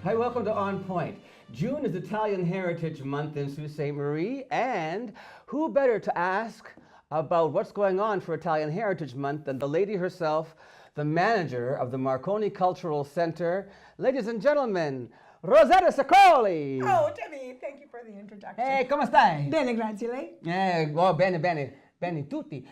Hi, welcome to On Point. June is Italian Heritage Month in Sault Ste. Marie, and who better to ask about what's going on for Italian Heritage Month than the lady herself, the manager of the Marconi Cultural Centre. Ladies and gentlemen, Rosetta Sicoli! Oh, Timmy, thank you for the introduction. Hey, come stai? Bene, grazie, lei? Oh, bene, bene. Bene tutti.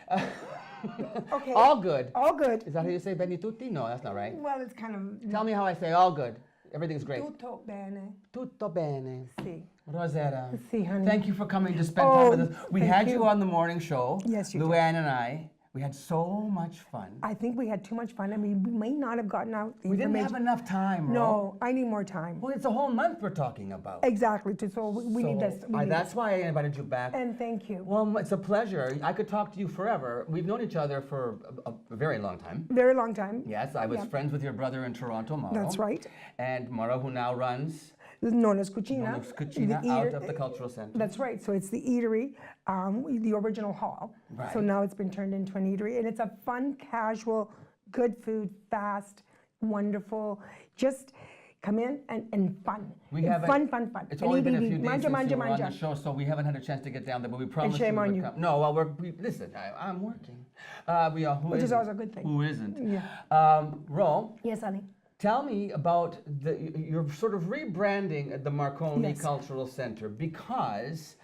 Okay. All good. All good. Is that how you say bene tutti? No, that's not right. Well, it's kind of... Tell me how I say all good. Everything's great. Tutto bene. Tutto bene. Sì. Rosetta. Sì, honey. Thank you for coming to spend time with us. We thank had you you on the morning show. Yes, you did. Luann and I. We had so much fun. I think we had too much fun. I mean, we may not have gotten out the We didn't information. have enough time, Ro. No, I need more time. Well, it's a whole month we're talking about. Exactly. So we need this. That's why I invited you back. And thank you. Well, it's a pleasure. I could talk to you forever. We've known each other for a very long time. Very long time. Yes, I was friends with your brother in Toronto, Mauro. That's right. And Mauro, who now runs Nonna's Cucina. Nonna's Cucina out of the Cultural Centre. That's right. So it's the eatery, the original hall. Right. So now it's been turned into an eatery. And it's a fun, casual, good food, fast, wonderful. Just come in and fun. We have fun. It's And only eat, been a eat, few eat. days Manja, since manja, you were on the manja. show, so we haven't had a chance to get down there, but we promised shame we would on you. come. No, well, listen, I'm working. Which is always a good thing. Who isn't? Yeah. Ro, Yes, honey. tell me about you're sort of rebranding the Marconi Yes. Cultural Centre, because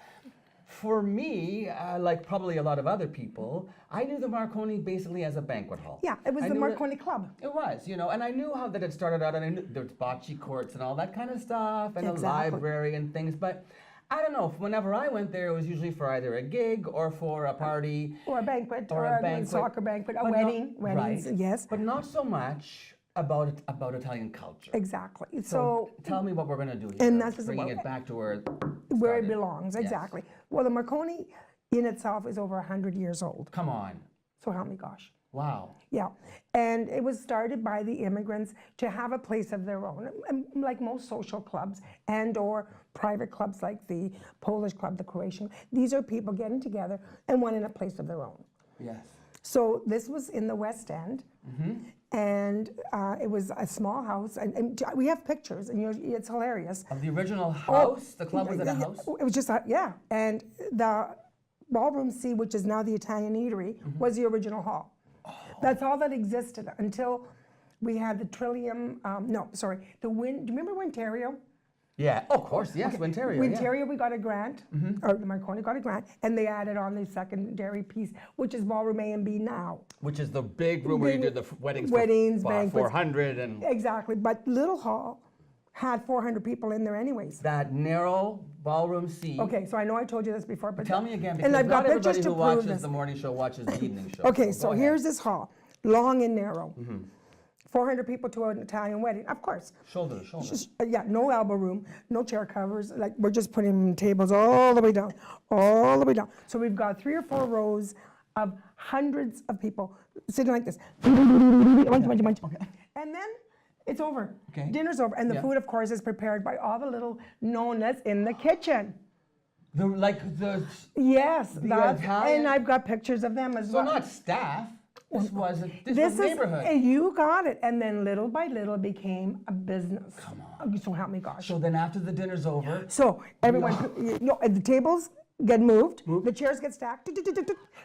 for me, like probably a lot of other people, I knew the Marconi basically as a banquet hall. Yeah, it was I the knew it- Marconi Club. It was, and I knew how that had started out, and I knew there was bocce courts and all that kind of stuff, and Exactly. a library and things, but I don't know, whenever I went there, it was usually for either a gig or for a party. Or a banquet, or a a banquet. soccer banquet, a But wedding. not- Weddings, right. yes. But not so much about Italian culture. Exactly. So tell me what we're going to do here. And that's just bringing about- it back to where it where it started. belongs, Yes. exactly. Well, the Marconi in itself is over 100 years old. Come on. So help me gosh. Wow. Yeah, and it was started by the immigrants to have a place of their own, like most social clubs and or private clubs like the Polish club, the Croatian. These are people getting together and wanting a place of their own. Yes. So this was in the West End, and it was a small house, and we have pictures, and it's hilarious. Of the original house? The club was at a Yeah, house? It was just, yeah, and the Ballroom C, which is now the Italian Eatery, was the original hall. That's all that existed until we had the Trillium, do you remember Ontario? Yeah, of course, yes, Ontario. Ontario, we got a grant, or the Marconi got a grant, and they added on the secondary piece, which is Ballroom A and B now. Which is the big room where you did the weddings for Banquets. 400 and... Exactly, but Little Hall had 400 people in there anyways. That narrow Ballroom C. Okay, so I know I told you this before, but Tell me again, because and I've not got pictures everybody to who prove watches this. the morning show watches the evening show. Okay, so so go ahead. here's this hall, long and narrow. 400 people to an Italian wedding, of course. Shoulder to shoulder. Yeah, no elbow room, no chair covers. Like we're just putting tables all the way down, all the way down. So we've got 3 or 4 rows of hundreds of people sitting like this. And then it's over. Okay. Dinner's over, and the food, of course, is prepared by all the little nonnas in the kitchen. Yes, that's, Italian- and I've got pictures of them as So well. not staff. This was This neighborhood. is, you got it. And then little by little became a business. Come on. So help me gosh. So then after the dinner's over, So everyone, the tables get moved, the chairs get stacked.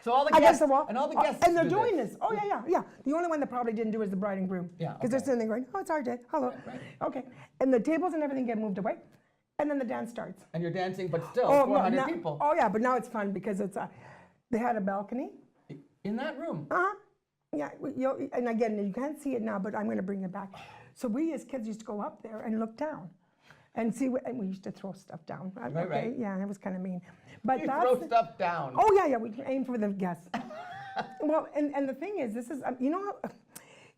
So all the against guests- the wall. and all the guests and they're do doing this. this. Oh yeah. The only one that probably didn't do is the bride and groom. Yeah, Because they're okay. sitting there going, oh, it's our day. Hello. Right. Okay. And the tables and everything get moved away, and then the dance starts. and you're dancing, but still no, 400 now- people Oh yeah, but now it's fun because it's they had a balcony. in that room. Yeah, and again, you can't see it now, but I'm going to bring it back. So we as kids used to go up there and look down and see, and we used to throw stuff down. Right. Yeah, it was kind of mean. But You that's throw stuff down. Oh yeah, we aim for the guests. Well, and the thing is, this is,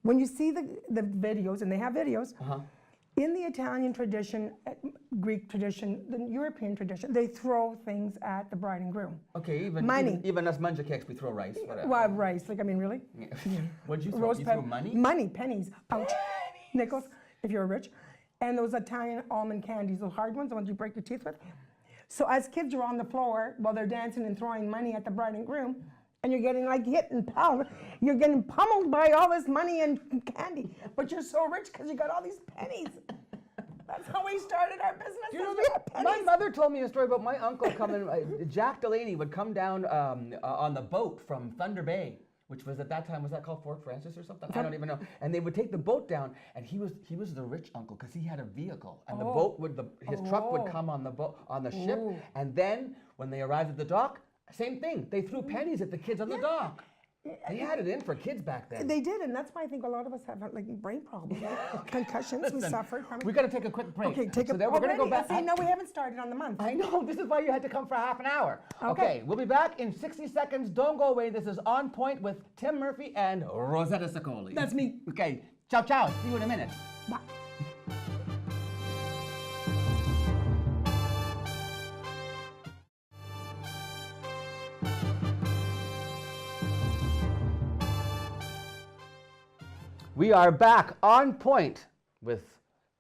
when you see the videos, and they have videos, in the Italian tradition, Greek tradition, the European tradition, they throw things at the bride and groom. Okay, Money. even us manja cakes, we throw rice, whatever. Well, rice, really? What'd you throw? Roast You pep- threw money? Money, pennies, ouch, nickels, if you're rich. And those Italian almond candies, those hard ones, the ones you break your teeth with. So as kids, you're on the floor while they're dancing and throwing money at the bride and groom, and you're getting like hit and pummeled. You're getting pummeled by all this money and candy, but you're so rich because you got all these pennies. That's how we started our business. Do you know We had that? My pennies. mother told me a story about my uncle coming. Jack Delaney would come down on the boat from Thunder Bay, which was at that time, was that called Fort Francis or something? I don't even know. And they would take the boat down, and he was the rich uncle because he had a vehicle, and the boat would his truck would come on the boat on the ship, and then when they arrived at the dock, same thing. They threw pennies at the kids on the dock. They had it in for kids back then. They did, and that's why I think a lot of us have like brain problems, concussions. We suffered from it. We got to take a quick break. Okay, take so a then we're going to go already? back. See, no, we haven't started on the month. I know, this is why you had to come for half an hour. Okay. We'll be back in 60 seconds. Don't go away. This is On Point with Tim Murphy and Rosetta Sicoli. That's me. Okay, ciao, ciao. See you in a minute. Bye. We are back on point with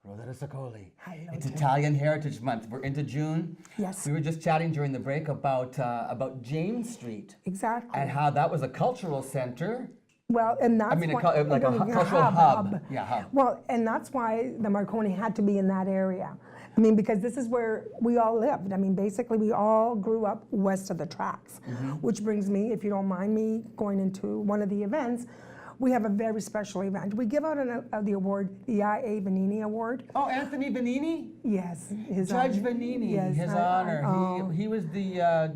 Rosetta Sicoli. Hello, It's Tim. Italian Heritage Month. We're into June. Yes. We were just chatting during the break about James Street Exactly. and how that was a cultural center. Well, and that's why, like a cultural hub. Yeah, hub. Well, and that's why the Marconi had to be in that area. I mean, because this is where we all lived. I mean, basically, we all grew up west of the tracks, which brings me, if you don't mind me going into one of the events, we have a very special event. We give out the award, the I.A. Vanini Award. Oh, Anthony Vanini? Yes, his Judge honor. Vanini, Yes, his honor. He was the,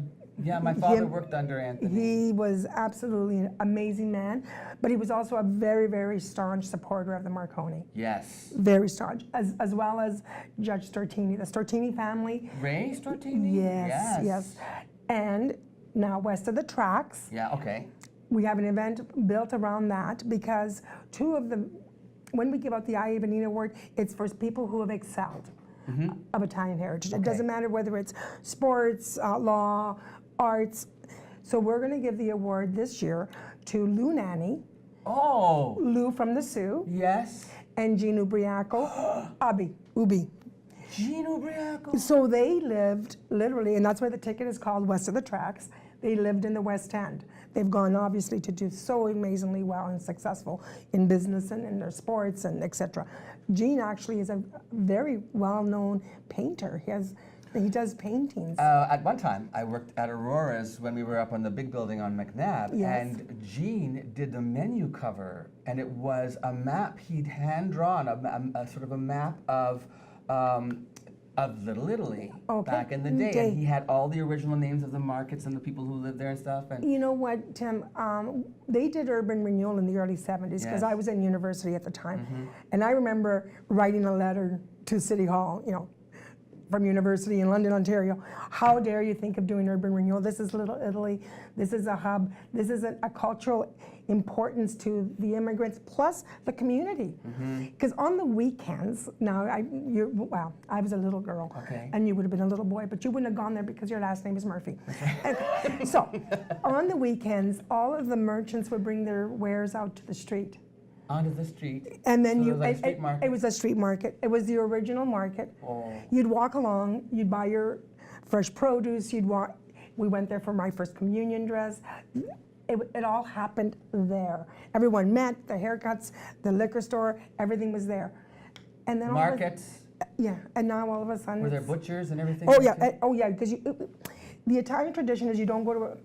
my father worked under Anthony. He was absolutely an amazing man, but he was also a very, very staunch supporter of the Marconi. Yes. Very staunch, as well as Judge Stortini, the Stortini family. Ray Stortini? Yes. And now west of the tracks, Yeah, okay. we have an event built around that because when we give out the I.A. Vanini Award, it's for people who have excelled of Italian heritage. It doesn't matter whether it's sports, law, arts. So we're going to give the award this year to Lou Nanny, Oh, Lou from the Sioux, yes. and Jean Ubriaco, Ubi. Gene Ubriaco. So they lived literally, and that's why the ticket is called West of the Tracks. They lived in the West End. They've gone obviously to do so amazingly well and successful in business and in their sports and etc. Gene actually is a very well-known painter. He does paintings. At one time, I worked at Aurora's when we were up on the big building on McNabb, Yes. and Gene did the menu cover, and it was a map he'd hand-drawn, a sort of a map of Little Italy back in the day. And he had all the original names of the markets and the people who lived there and stuff. And You know what, Tim? They did urban renewal in the early 70s because Yes. I was in university at the time. And I remember writing a letter to City Hall, from university in London, Ontario. How dare you think of doing urban renewal? This is Little Italy. This is a hub. This is a cultural importance to the immigrants plus the community. Because on the weekends, now I was a little girl, Okay. and you would have been a little boy, but you wouldn't have gone there because your last name is Murphy. And so on the weekends, all of the merchants would bring their wares out to the street. onto the street. And then So it was like a street market? it was a street market. It was the original market. Oh. You'd walk along, you'd buy your fresh produce, we went there for my first communion dress. It all happened there. Everyone met, the haircuts, the liquor store, everything was there. And then Markets? and now all of a sudden Were there it's- butchers and everything? Oh yeah, because the Italian tradition is you don't go to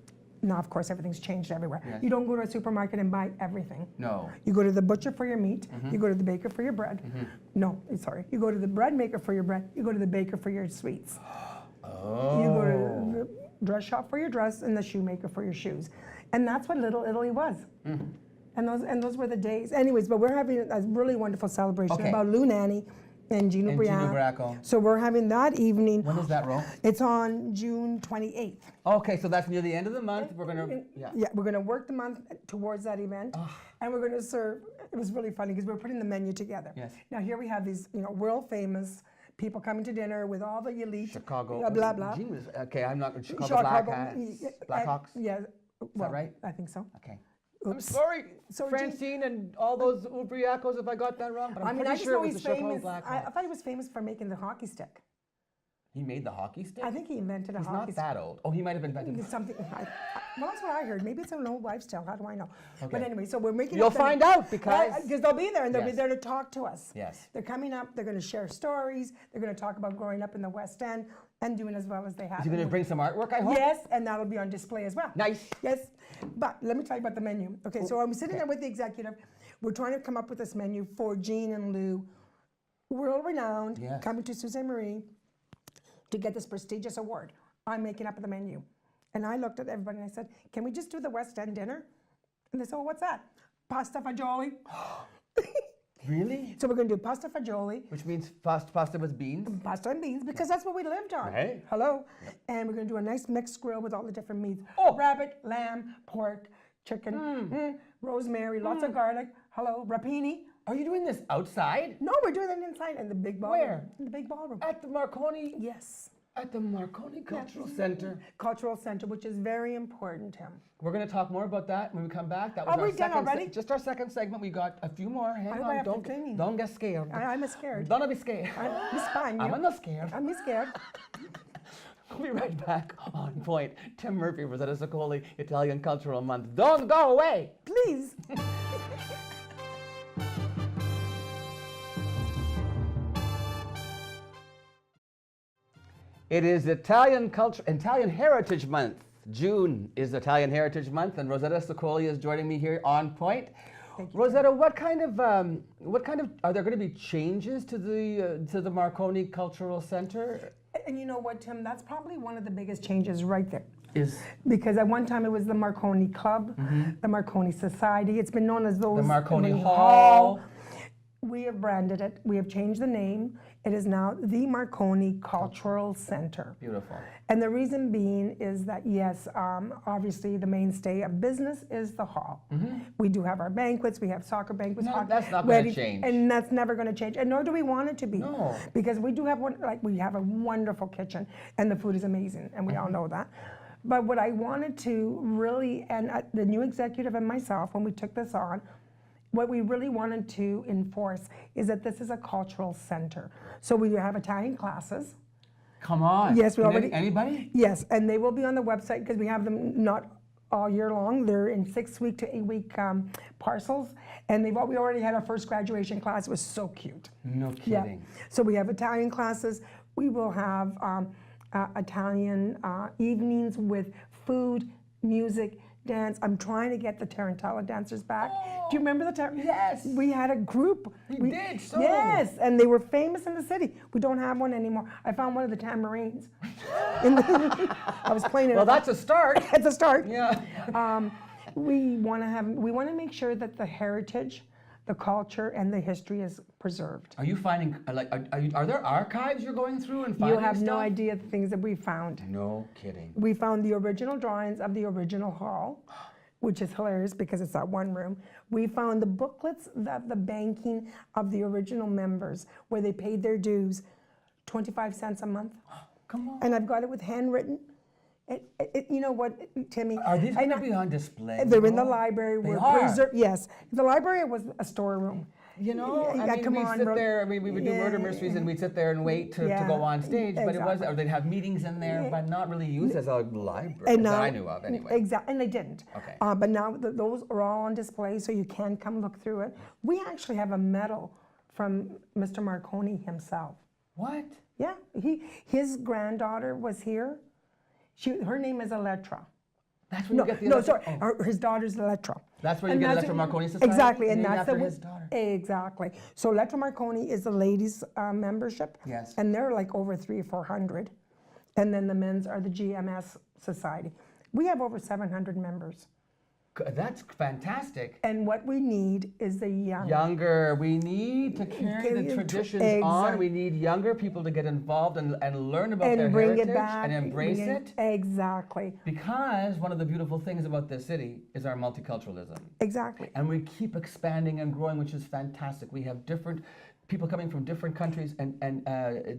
now of course everything's changed everywhere. Yes. You don't go to a supermarket and buy everything. No. You go to the butcher for your meat, you go to the baker for your bread. No, sorry. You go to the bread maker for your bread, you go to the baker for your sweets. Oh. You go to the dress shop for your dress and the shoemaker for your shoes. And that's what Little Italy was. And those were the days. Anyways, but we're having a really wonderful celebration Okay. about Lou Nanny and Gino And Gino Bracco. So we're having that evening. When does that roll? It's on June 28th. Okay, so that's near the end of the month. We're gonna, Yeah, we're going to work the month towards that event, and we're going to serve. It was really funny because we're putting the menu together. Yes. Now here we have these, world famous people coming to dinner with all the elite. Chicago. Blah blah. Gene was, okay, I'm not Chicago Chicago, Blackhawks. Yeah. Well, right? I think so. Okay. I'm Oops. sorry, Sorry, Francine and all those Ubriacos if I got that wrong, but I'm I pretty just sure know it was he's the Chicago famous. I Blackhawks. thought he was famous for making the hockey stick. He made the hockey stick? I think he invented a He's hockey not that old. Oh, he might have invented something. Well, that's what I heard. Maybe it's an old wives' tale. How do I know? But anyway, so we're making. You'll find out because they'll be there and they'll be Yes. there to talk to us. Yes. They're coming up. They're going to share stories. They're going to talk about growing up in the West End and doing as well as they have. Is he going to bring some artwork, I hope? Yes, and that'll be on display as well. Nice. Yes, but let me tell you about the menu. Okay, so I'm sitting there with the executive. We're trying to come up with this menu for Jean and Lou, world-renowned, Yes. coming to Sault Ste. Marie to get this prestigious award. I'm making up the menu. And I looked at everybody and I said, can we just do the West End dinner? And they said, well, what's that? Pasta fagioli. Really? So we're going to do pasta fagioli. Which means pasta with beans? Pasta and beans, because that's what we lived on. Right. Hello. And we're going to do a nice mixed grill with all the different meats. Oh. Rabbit, lamb, pork, chicken, rosemary, lots of garlic. Hello. Rapini. Are you doing this outside? No, we're doing it inside in the big ballroom. Where? In the big ballroom. At the Marconi? Yes. At the Marconi Cultural Centre. Cultural Centre, which is very important, Tim. We're going to talk more about that when we come back. That was Are our we done second already? just our second segment. We got a few more. Hang hope I on. have 15. Don't get scared. I'm scared. Don't be scared. It's fine. I'm not scared. I'm scared. We'll be right back on point. Tim Murphy, Rosetta Sicoli, Italian Cultural Month. Don't go away. Please. It is Italian Heritage Month. June is Italian Heritage Month, and Rosetta Sicoli is joining me here on point. Rosetta, what kind of are there going to be changes to the Marconi Cultural Centre? And you know what, Tim? That's probably one of the biggest changes right there. Is Because at one time it was the Marconi Club, the Marconi Society. It's been known as those. the Marconi Hall? We have branded it. We have changed the name. It is now the Marconi Cultural Centre. Beautiful. And the reason being is that, yes, obviously the mainstay of business is the hall. We do have our banquets, we have soccer banquets. No, hockey, that's not gonna weddings, change. And that's never going to change, and nor do we want it to be. No. Because we do have we have a wonderful kitchen, and the food is amazing, and we all know that. But what I wanted to really, and the new executive and myself, when we took this on, what we really wanted to enforce is that this is a cultural center. So we have Italian classes. Come on. Yes, we already. Anybody? Yes, and they will be on the website because we have them not all year long. They're in 6-week to 8-week parcels, and we already had our first graduation class. It was so cute. No Yeah. kidding. So we have Italian classes. We will have Italian evenings with food, music, dance. I'm trying to get the Tarantella dancers back. Do you remember the Tarantella? Yes. We had a group. We did, so. Yes, and they were famous in the city. We don't have one anymore. I found one of the tamarines. I was playing it. Well, that's a start. It's a start. Yeah. We want to make sure that the heritage, the culture, and the history is preserved. Are you finding are there archives you're going through and finding You have no stuff? idea the things that we found. No kidding. We found the original drawings of the original hall, which is hilarious because it's that one room. We found the booklets of the banking of the original members where they paid their dues, 25 cents a month. Come on. And I've got it with handwritten. You know what, Timmy? Are these going to be on display? They're in the library. They are? Yes. The library was a storeroom. You know, Yeah, I mean, come we'd on, sit bro. there, we would do murder mysteries and we'd sit there and wait to Yeah, go on stage, but it was, exactly. or they'd have meetings in there, but not really used as a library, And that now, I knew of anyway. Exactly, and they didn't. Okay. But now those are all on display, so you can come look through it. We actually have a medal from Mr. Marconi himself. What? Yeah, his granddaughter was here. Her name is Elettra. That's where No, you get the no, Electra- sorry, his daughter's Elettra. That's where you And get that's- Electra Marconi Society? Exactly, and named that's after his daughter. Exactly. So Elettra Marconi is the ladies' membership. Yes. And they're like over 300 or 400. And then the men's are the GMS Society. We have over 700 members. That's fantastic. And what we need is the young. Younger, we need to carry the traditions on. We need younger people to get involved and learn about their And bring heritage it back. and embrace it. Exactly. Because one of the beautiful things about this city is our multiculturalism. Exactly. And we keep expanding and growing, which is fantastic. We have different people coming from different countries and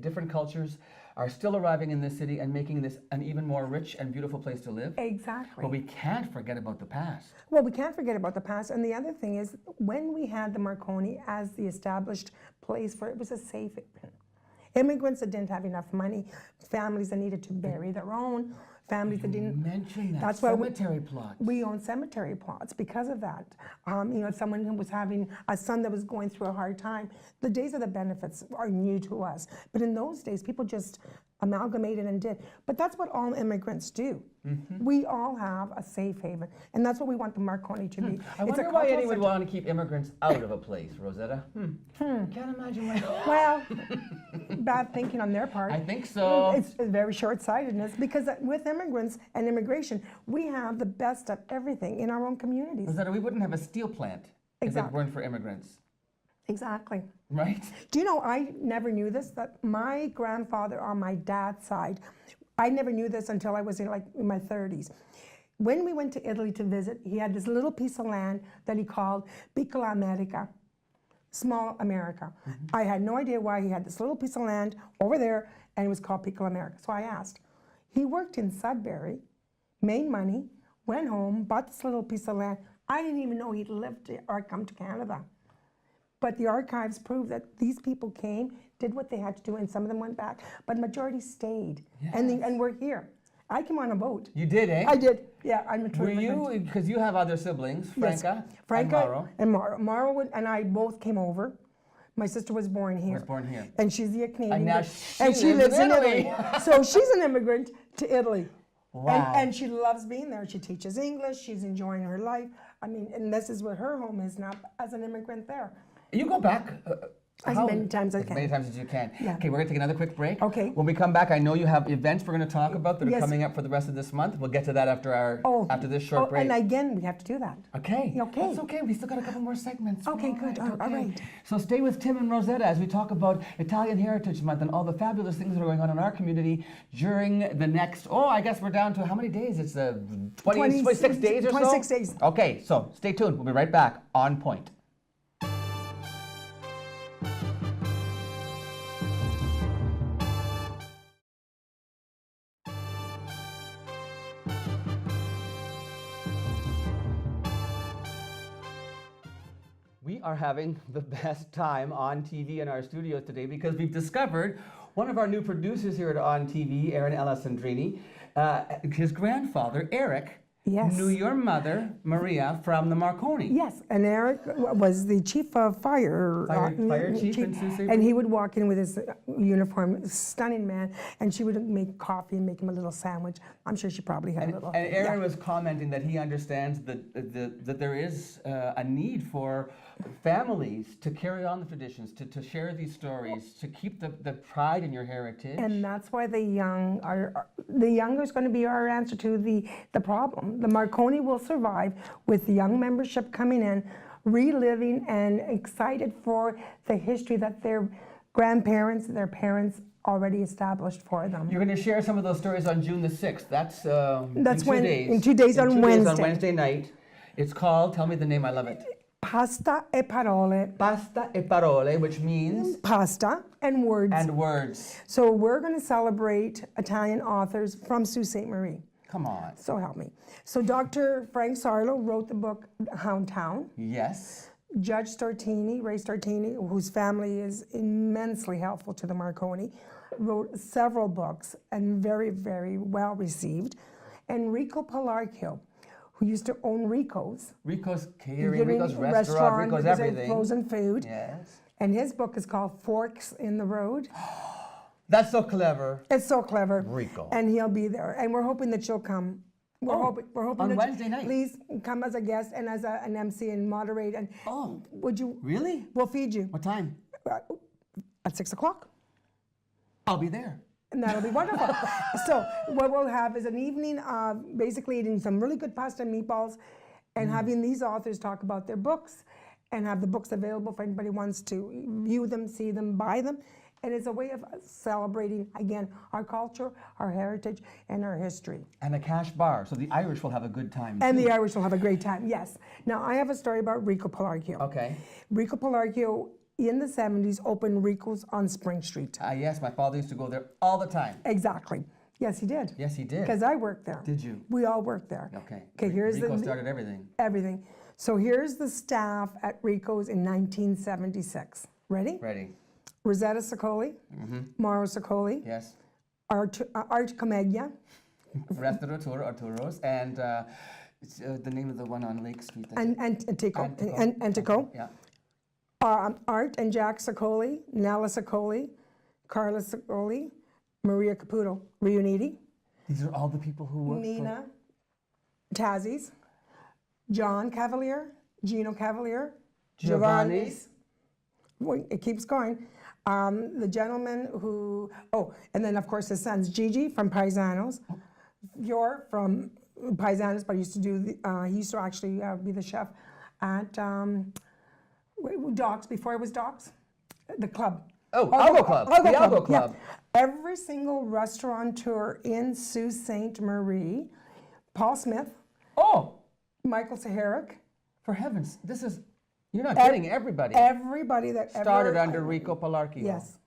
different cultures are still arriving in this city and making this an even more rich and beautiful place to live. Exactly. But we can't forget about the past. Well, we can't forget about the past. And the other thing is, when we had the Marconi as the established place for it was a safe haven. Immigrants that didn't have enough money, families that needed to bury their own, families that didn't. Mention that. That's why cemetery plots. we own cemetery plots because of that. Someone who was having a son that was going through a hard time. The days of the benefits are new to us, but in those days, people just amalgamated and did. But that's what all immigrants do. We all have a safe haven, and that's what we want the Marconi to be. I wonder why anyone would want to keep immigrants out of a place, Rosetta. Can't imagine why. Well, bad thinking on their part. I think so. It's very short-sightedness because with immigrants and immigration, we have the best of everything in our own communities. Rosetta, we wouldn't have a steel plant if it Exactly. weren't for immigrants. Exactly. Right? Do you know, I never knew this, that my grandfather on my dad's side, I never knew this until I was in my 30s. When we went to Italy to visit, he had this little piece of land that he called Piccola America, small America. I had no idea why he had this little piece of land over there, and it was called Piccola America. So I asked. He worked in Sudbury, made money, went home, bought this little piece of land. I didn't even know he'd lived or come to Canada. But the archives prove that these people came, did what they had to do, and some of them went back. But majority stayed, and we're here. I came on a boat. You did, eh? I did, yeah. I'm a true Were immigrant. you, because you have other siblings, Franca, Franca and Mauro. and Mauro. Mauro and I both came over. My sister was born here. Was born here. And she's a Canadian. And now she lives in Italy. So she's an immigrant to Italy. Wow. And she loves being there. She teaches English. She's enjoying her life. I mean, and this is what her home is now as an immigrant there. You go back As many times as I can. Many times as you can. Yeah. Okay, we're going to take another quick break. Okay. When we come back, I know you have events we're going to talk about that are Yes. coming up for the rest of this month. We'll get to that after this short break. And again, we have to do that. Okay. Okay. That's okay. We still got a couple more segments. Okay, good. All right. So stay with Tim and Rosetta as we talk about Italian Heritage Month and all the fabulous things that are going on in our community during the next, I guess we're down to how many days? It's 26 days or so? 26 days. Okay, so stay tuned. We'll be right back on point. We are having the best time on TV in our studios today because we've discovered one of our new producers here at ONNtv, Aaron Alessandrini. His grandfather, Eric, Yes. knew your mother, Maria, from the Marconi. Yes, and Eric was the chief of fire. Fire chief in Sault Ste. And he would walk in with his uniform, stunning man, and she would make coffee and make him a little sandwich. I'm sure she probably had a little. And Aaron was commenting that he understands that there is a need for families to carry on the traditions, to share these stories, to keep the pride in your heritage. And that's why the young is going to be our answer to the problem. The Marconi will survive with the young membership coming in, reliving and excited for the history that their grandparents, their parents already established for them. You're going to share some of those stories on June the 6th. That's in 2 days on Wednesday. On Wednesday night. It's called, tell me the name, I love it. Pasta e parole. Pasta e parole, which means Pasta and words. and words. So we're going to celebrate Italian authors from Sault Ste. Marie. Come on. So help me. So Dr. Frank Sarlo wrote the book Houndtown. Yes. Judge Stortini, Ray Stortini, whose family is immensely helpful to the Marconi, wrote several books and very, very well received. And Rico Palarchio, who used to own Rico's. Rico's catering, Rico's restaurant, Rico's everything. Frozen food. Yes. And his book is called Forks in the Road. That's so clever. It's so clever. Rico. And he'll be there. And we're hoping that you'll come. We're hoping on that Wednesday night. Please come as a guest and as an MC and moderate. And would you? Really? We'll feed you. What time? At 6 o'clock. I'll be there. And that'll be wonderful. So what we'll have is an evening of basically eating some really good pasta and meatballs and having these authors talk about their books and have the books available for anybody who wants to view them, see them, buy them. And it's a way of celebrating, again, our culture, our heritage, and our history. And a cash bar, so the Irish will have a good time And too. the Irish will have a great time, yes. Now, I have a story about Rico Palarchio. Okay. Rico Palarchio, in the 70s, opened Rico's on Spring Street. Yes, my father used to go there all the time. Exactly. Yes, he did. Yes, he did. Because I worked there. Did you? We all worked there. Okay. Okay, here's Rico the started everything. everything. So here's the staff at Rico's in 1976. Ready? Ready. Rosetta Sicoli, Mauro Sicoli, Yes. Art Comeglia, Restaurateur Arturos, and it's, the name of the one on Lake Street. and Antico. Yeah. Art and Jack Sicoli, Nella Sicoli, Carla Sicoli, Maria Caputo, Riuniti, These are all the people who work Nina Tazzi's, John Cavalier, Gino Cavalier, Giovanni's. Well, it keeps going. The gentleman who, and then of course his sons, Gigi from Paisanos, Fior from Paisanos, but he used to actually be the chef at Docks, before it was Docks, the club. Oh, Algo Club. The Algo Club. Yeah. Every single restaurateur in Sault Ste. Marie, Paul Smith, Oh, Michael Saharic, for heavens, this is, you're not kidding, everybody. everybody that Started ever, under Rico Palarchio. Yes.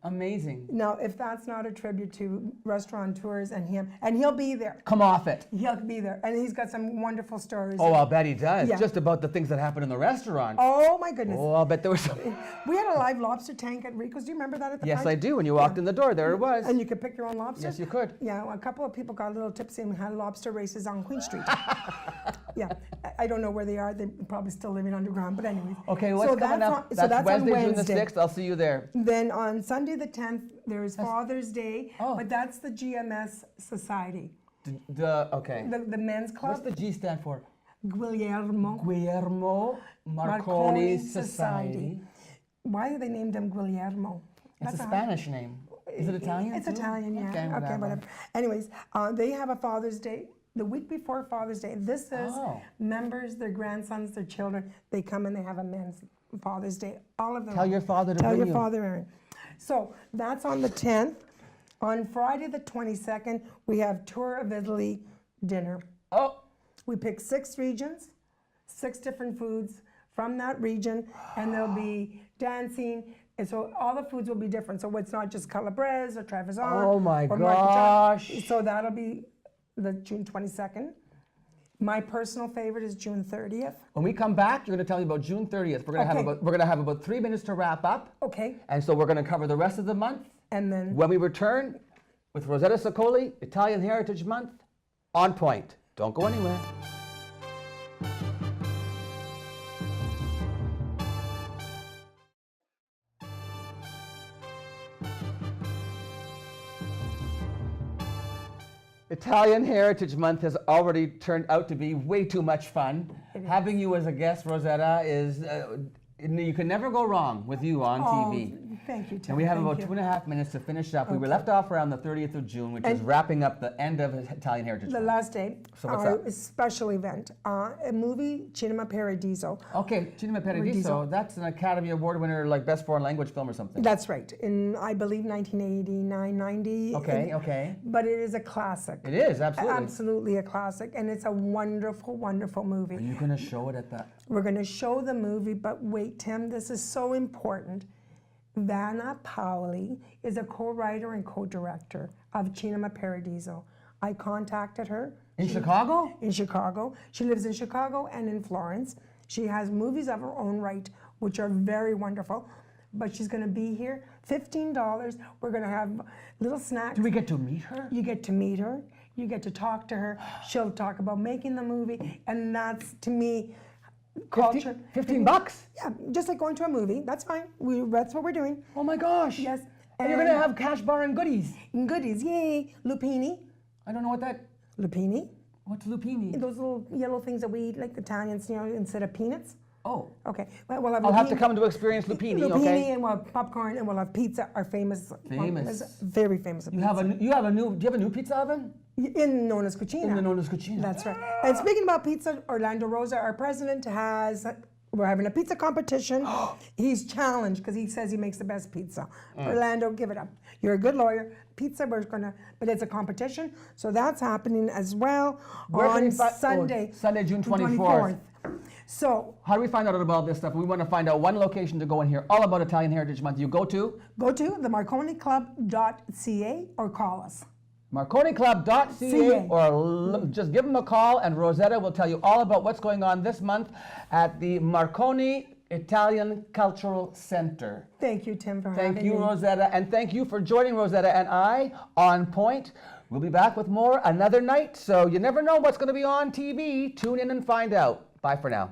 Amazing. Now, if that's not a tribute to restaurateurs and him, and he'll be there. Come off it. He'll be there, and he's got some wonderful stories. Oh, I'll bet he does. Yeah. Just about the things that happen in the restaurant. Oh my goodness. Oh, I'll bet there was some. We had a live lobster tank at Rico's. Do you remember that at the Yes, front? I do. When you walked in the door, there it was. And you could pick your own lobster? Yes, you could. Yeah, well, a couple of people got a little tipsy and had lobster races on Queen Street. Yeah, I don't know where they are. They're probably still living underground, but anyways. Okay, what's coming up? That's Wednesday, June the 6th. I'll see you there. Then on Sunday the 10th, there's Father's Day, Oh. but that's the GMS Society, Okay. the men's club. What's the G stand for? Guillermo Marconi Society. Why do they name them Guillermo? It's a Spanish name. Is it Italian? It's too? Italian, yeah. Okay, whatever. Anyways, they have a Father's Day the week before Father's Day. This is members, their grandsons, their children. They come and they have a men's Father's Day. All of them. Tell your father to Tell bring your you. father, Aaron. So that's on the 10th. On Friday the 22nd, we have Tour of Italy dinner. Oh, We pick 6 regions, 6 different foods from that region, and there'll be dancing. And so all the foods will be different. So it's not just calabrese or Trevisan. Oh my or gosh. Marcachon. So that'll be the June 22nd. My personal favorite is June 30th. when we come back, you're going to tell me about June 30th. We're going to have about 3 minutes to wrap up. Okay. And so we're going to cover the rest of the month. And then When we return with Rosetta Sicoli, Italian Heritage Month, on point. Don't go anywhere. Italian Heritage Month has already turned out to be way too much fun. Having you as a guest, Rosetta, is you can never go wrong with you on TV. Thank you, Tim. And we have Thank about you. 2.5 minutes to finish up. We were left off around the 30th of June, which is wrapping up the end of Italian Heritage The Month. last day, So what's our up? special event, a movie, Cinema Paradiso. Okay, Cinema Paradiso, that's an Academy Award winner, like Best Foreign Language Film or something. That's right, in, I believe, 1989, 90. Okay, okay. But it is a classic. It is, absolutely. Absolutely a classic, and it's a wonderful, wonderful movie. Are you going to show it at that? We're going to show the movie, but wait, Tim, this is so important. Vanna Paoli is a co-writer and co-director of Cinema Paradiso. I contacted her. In Chicago? In Chicago. She lives in Chicago and in Florence. She has movies of her own right, which are very wonderful. But she's going to be here. $15. We're going to have little snacks. Do we get to meet her? You get to meet her. You get to talk to her. She'll talk about making the movie. And that's, to me, culture. $15? Yeah, just like going to a movie. That's fine. That's what we're doing. Oh my gosh. Yes. And you're going to have cash bar and goodies. Goodies. Yay. Lupini. I don't know what that... Lupini. What's lupini? Those little yellow things that we eat like Italians, instead of peanuts. Oh. Okay. Well, we'll have I'll lupini. have to come to experience lupini, okay? And we'll have popcorn, and we'll have pizza, our famous. Famous. Very famous Do pizza. you have a new pizza oven? In Nonna's Cucina. In the Nonna's Cucina. That's right. And speaking about pizza, Orlando Rosa, our president, we're having a pizza competition. He's challenged because he says he makes the best pizza. Orlando, give it up. You're a good lawyer. Pizza, but it's a competition. So that's happening as well on Sunday. Sunday, June 24th. So how do we find out about all this stuff? We want to find out one location to go and hear all about Italian Heritage Month. You go to the marconiclub.ca or call us. marconiclub.ca or just give them a call, and Rosetta will tell you all about what's going on this month at the Marconi Italian Cultural Centre. Thank you, Tim, for having me. Thank you, Rosetta, and thank you for joining Rosetta and I on Point. We'll be back with more another night, so you never know what's going to be on TV. Tune in and find out. Bye for now.